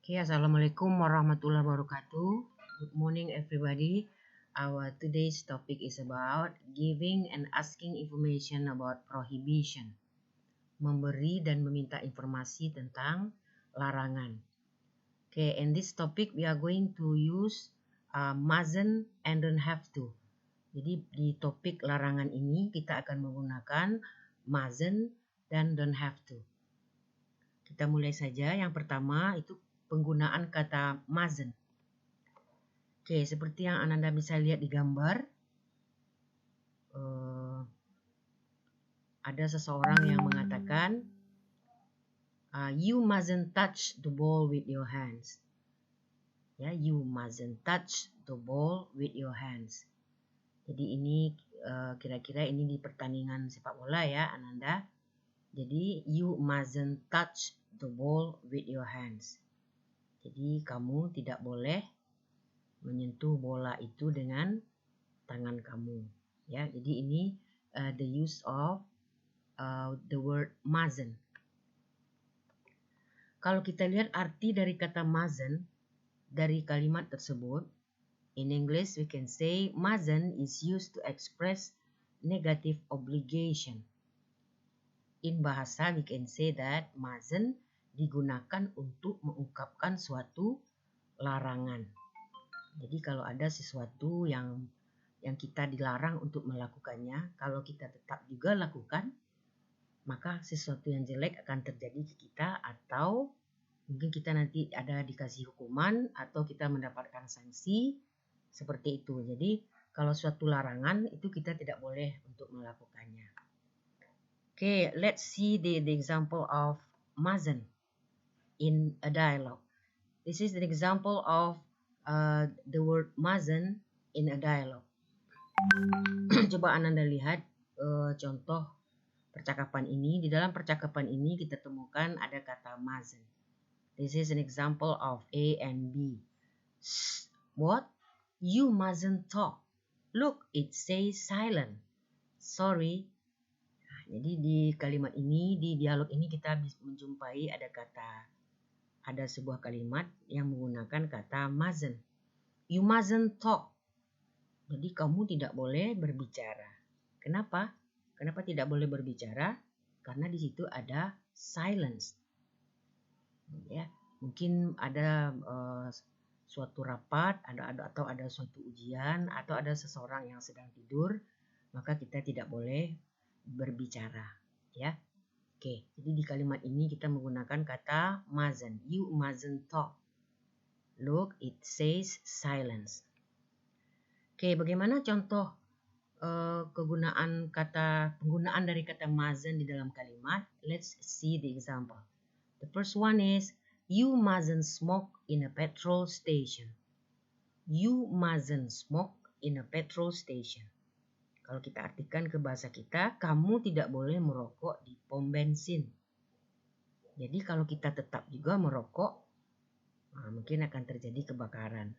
Okay, Assalamualaikum warahmatullahi wabarakatuh. Good morning, everybody. Our today's topic is about giving and asking information about prohibition. Memberi dan meminta informasi tentang larangan. Okay, in this topic we are going to use mustn't and don't have to. Jadi di topik larangan ini kita akan menggunakan mustn't dan don't have to. Kita mulai saja. Yang pertama itu penggunaan kata mustn't. Oke, seperti yang Ananda bisa lihat di gambar, ada seseorang yang mengatakan, you mustn't touch the ball with your hands. Ya, you mustn't touch the ball with your hands. Jadi ini kira-kira ini di pertandingan sepak bola ya, Ananda. Jadi you mustn't touch the ball with your hands. Jadi kamu tidak boleh menyentuh bola itu dengan tangan kamu. Ya, jadi ini the use of the word mustn't. Kalau kita lihat arti dari kata mustn't dari kalimat tersebut, in English we can say mustn't is used to express negative obligation. In bahasa we can say that mustn't digunakan untuk mengungkapkan suatu larangan. Jadi kalau ada sesuatu yang kita dilarang untuk melakukannya, kalau kita tetap juga lakukan, maka sesuatu yang jelek akan terjadi ke kita, atau mungkin kita nanti ada dikasih hukuman atau kita mendapatkan sanksi seperti itu. Jadi kalau suatu larangan itu kita tidak boleh untuk melakukannya. Okay, let's see the example of mustn't in a dialogue. This is an example of the word mustn't in a dialogue. Coba Ananda lihat contoh percakapan ini. Di dalam percakapan ini kita temukan ada kata mustn't. This is an example of A and B. What? You mustn't talk. Look, it says silent. Sorry. Nah, jadi di kalimat ini, di dialog ini kita menjumpai ada sebuah kalimat yang menggunakan kata mustn't. You mustn't talk. Jadi kamu tidak boleh berbicara. Kenapa? Kenapa tidak boleh berbicara? Karena di situ ada silence. Ya, mungkin ada suatu rapat, atau ada suatu ujian, atau ada seseorang yang sedang tidur, maka kita tidak boleh berbicara. Ya, oke. Jadi di kalimat ini kita menggunakan kata mustn't. You mustn't talk. Look, it says silence. Oke, bagaimana contoh penggunaan dari kata mustn't di dalam kalimat? Let's see the example. The first one is, you mustn't smoke in a petrol station. You mustn't smoke in a petrol station. Kalau kita artikan ke bahasa kita, kamu tidak boleh merokok di pom bensin. Jadi kalau kita tetap juga merokok, mungkin akan terjadi kebakaran.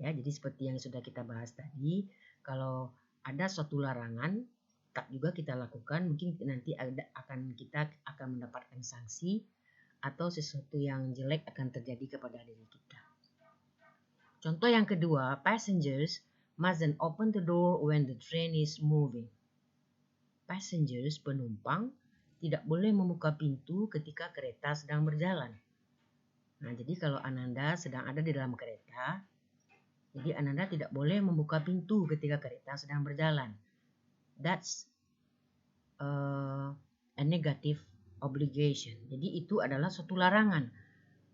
Ya, jadi seperti yang sudah kita bahas tadi, kalau ada suatu larangan, tak juga kita lakukan, mungkin nanti kita akan mendapatkan sanksi atau sesuatu yang jelek akan terjadi kepada diri kita. Contoh yang kedua, passengers mustn't open the door when the train is moving. Passengers, penumpang, tidak boleh membuka pintu ketika kereta sedang berjalan. Nah, jadi kalau Ananda sedang ada di dalam kereta, jadi Ananda tidak boleh membuka pintu ketika kereta sedang berjalan. That's a negative obligation. Jadi itu adalah suatu larangan.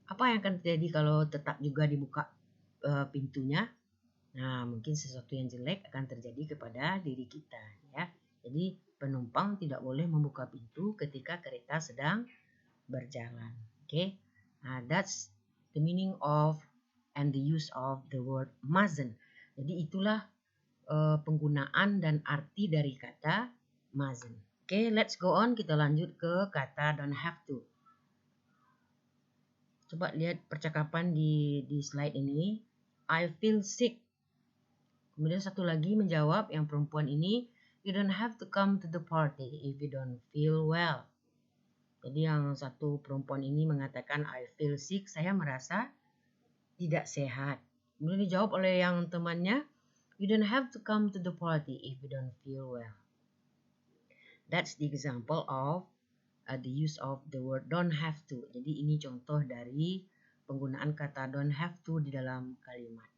Apa yang akan terjadi kalau tetap juga dibuka pintunya? Nah, mungkin sesuatu yang jelek akan terjadi kepada diri kita. Ya. Jadi penumpang tidak boleh membuka pintu ketika kereta sedang berjalan. Okay? That's the meaning of and the use of the word mustn't. Jadi itulah penggunaan dan arti dari kata mustn't. Okay, let's go on. Kita lanjut ke kata don't have to. Coba lihat percakapan di slide ini. I feel sick. Kemudian satu lagi menjawab, yang perempuan ini, you don't have to come to the party if you don't feel well. Jadi yang satu perempuan ini mengatakan I feel sick, saya merasa tidak sehat. Kemudian dijawab oleh yang temannya, you don't have to come to the party if you don't feel well. That's the example of the use of the word don't have to. Jadi ini contoh dari penggunaan kata don't have to di dalam kalimat.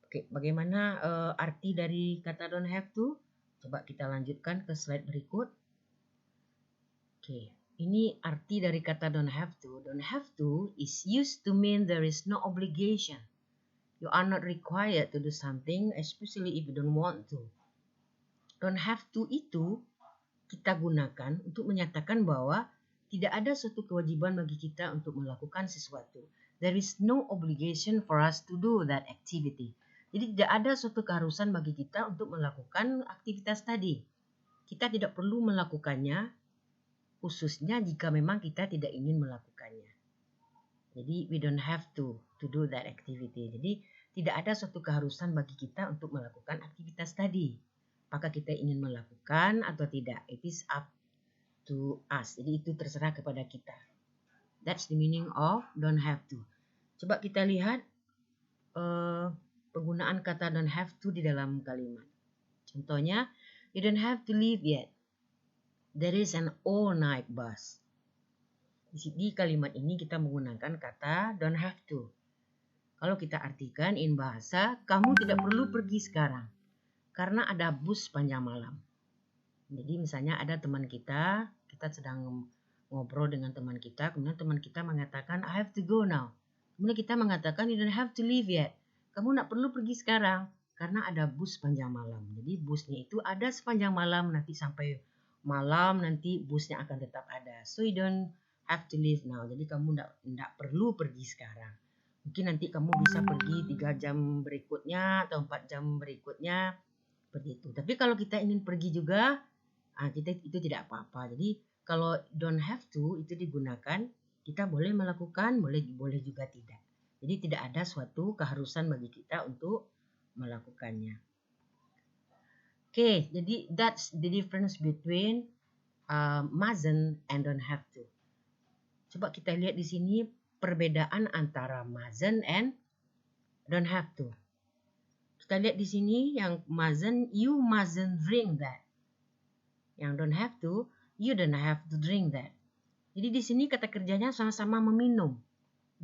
Oke, bagaimana arti dari kata don't have to? Coba kita lanjutkan ke slide berikut. Oke, ini arti dari kata don't have to. Don't have to is used to mean there is no obligation. You are not required to do something, especially if you don't want to. Don't have to itu kita gunakan untuk menyatakan bahwa tidak ada suatu kewajiban bagi kita untuk melakukan sesuatu. There is no obligation for us to do that activity. Jadi tidak ada suatu keharusan bagi kita untuk melakukan aktivitas tadi. Kita tidak perlu melakukannya, khususnya jika memang kita tidak ingin melakukannya. Jadi we don't have to do that activity. Jadi tidak ada suatu keharusan bagi kita untuk melakukan aktivitas tadi. Apakah kita ingin melakukan atau tidak? It is up to us. Jadi itu terserah kepada kita. That's the meaning of don't have to. Coba kita lihat penggunaan kata don't have to di dalam kalimat. Contohnya, you don't have to leave yet. There is an all-night bus. Di kalimat ini kita menggunakan kata don't have to. Kalau kita artikan in bahasa, kamu tidak perlu pergi sekarang karena ada bus sepanjang malam. Jadi misalnya ada teman kita sedang ngobrol dengan teman kita, kemudian teman kita mengatakan I have to go now. Kemudian kita mengatakan you don't have to leave yet. Kamu tidak perlu pergi sekarang karena ada bus sepanjang malam. Jadi busnya itu ada sepanjang malam, nanti sampai malam nanti busnya akan tetap ada. So you don't have to leave now. Jadi kamu tidak perlu pergi sekarang. Mungkin nanti kamu bisa pergi 3 jam berikutnya atau 4 jam berikutnya. Seperti itu. Tapi kalau kita ingin pergi juga, kita itu tidak apa-apa. Jadi kalau don't have to itu digunakan, kita boleh melakukan, boleh juga tidak. Jadi tidak ada suatu keharusan bagi kita untuk melakukannya. Oke, jadi that's the difference between mustn't and don't have to. Coba kita lihat di sini perbedaan antara mustn't and don't have to. Kita lihat di sini yang mustn't, you mustn't drink that. Yang don't have to, you don't have to drink that. Jadi di sini kata kerjanya sama-sama meminum.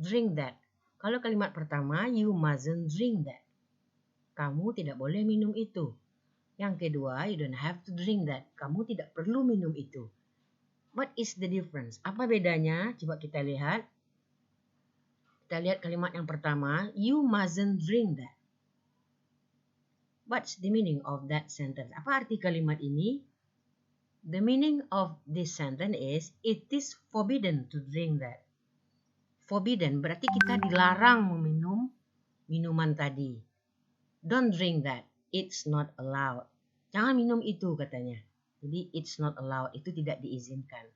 Drink that. Kalau kalimat pertama, you mustn't drink that. Kamu tidak boleh minum itu. Yang kedua, you don't have to drink that. Kamu tidak perlu minum itu. What is the difference? Apa bedanya? Coba kita lihat. Kita lihat kalimat yang pertama, you mustn't drink that. What's the meaning of that sentence? Apa arti kalimat ini? The meaning of this sentence is, it is forbidden to drink that. Forbidden berarti kita dilarang meminum minuman tadi. Don't drink that. It's not allowed. Jangan minum itu katanya. Jadi it's not allowed. Itu tidak diizinkan.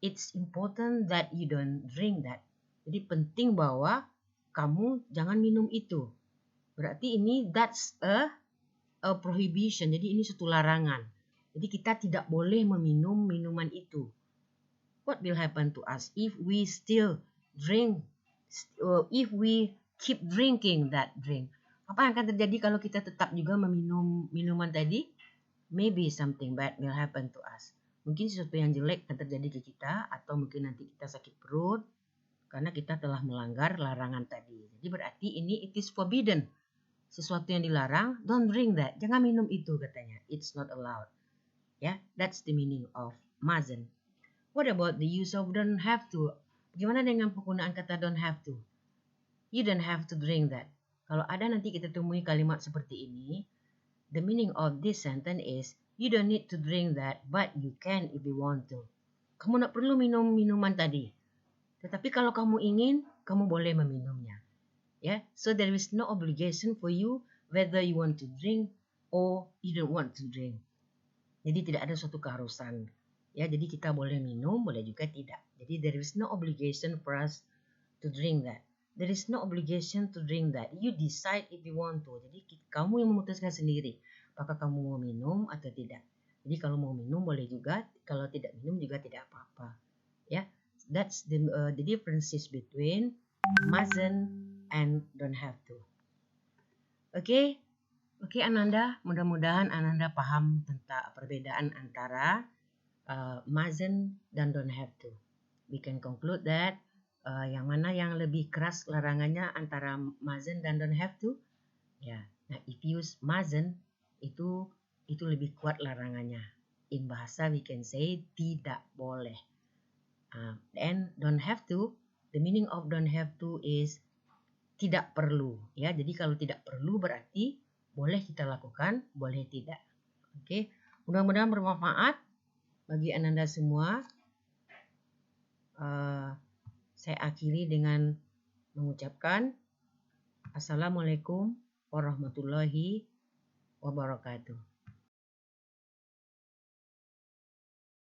It's important that you don't drink that. Jadi penting bahwa kamu jangan minum itu. Berarti ini that's a prohibition. Jadi ini suatu larangan. Jadi kita tidak boleh meminum minuman itu. What will happen to us if we still drink, if we keep drinking that drink? Apa yang akan terjadi kalau kita tetap juga meminum minuman tadi? Maybe something bad will happen to us. Mungkin sesuatu yang jelek akan terjadi ke kita, atau mungkin nanti kita sakit perut karena kita telah melanggar larangan tadi. Jadi berarti ini it is forbidden. Sesuatu yang dilarang, don't drink that. Jangan minum itu katanya. It's not allowed. Ya, that's the meaning of mustn't. What about the use of don't have to? Bagaimana dengan penggunaan kata don't have to? You don't have to drink that. Kalau ada nanti kita temui kalimat seperti ini, the meaning of this sentence is, you don't need to drink that, but you can if you want to. Kamu tidak perlu minum minuman tadi. Tetapi kalau kamu ingin, kamu boleh meminumnya. Ya, so there is no obligation for you whether you want to drink or you don't want to drink. Jadi tidak ada suatu keharusan. Ya, jadi kita boleh minum, boleh juga tidak. Jadi there is no obligation for us to drink that. There is no obligation to drink that. You decide if you want to. Jadi kamu yang memutuskan sendiri apakah kamu mau minum atau tidak. Jadi kalau mau minum boleh juga, kalau tidak minum juga tidak apa-apa. Ya, that's the differences between mustn't and don't have to. Oke, Ananda, mudah-mudahan Ananda paham tentang perbedaan antara mustn't dan don't have to. We can conclude that yang mana yang lebih keras larangannya antara mustn't dan don't have to. Ya, nah if use mustn't itu lebih kuat larangannya. In bahasa we can say tidak boleh. And don't have to, the meaning of don't have to is tidak perlu. Ya, jadi kalau tidak perlu berarti boleh kita lakukan, boleh tidak. Oke, mudah-mudahan bermanfaat bagi Ananda semua. Saya akhiri dengan mengucapkan Assalamualaikum warahmatullahi wabarakatuh.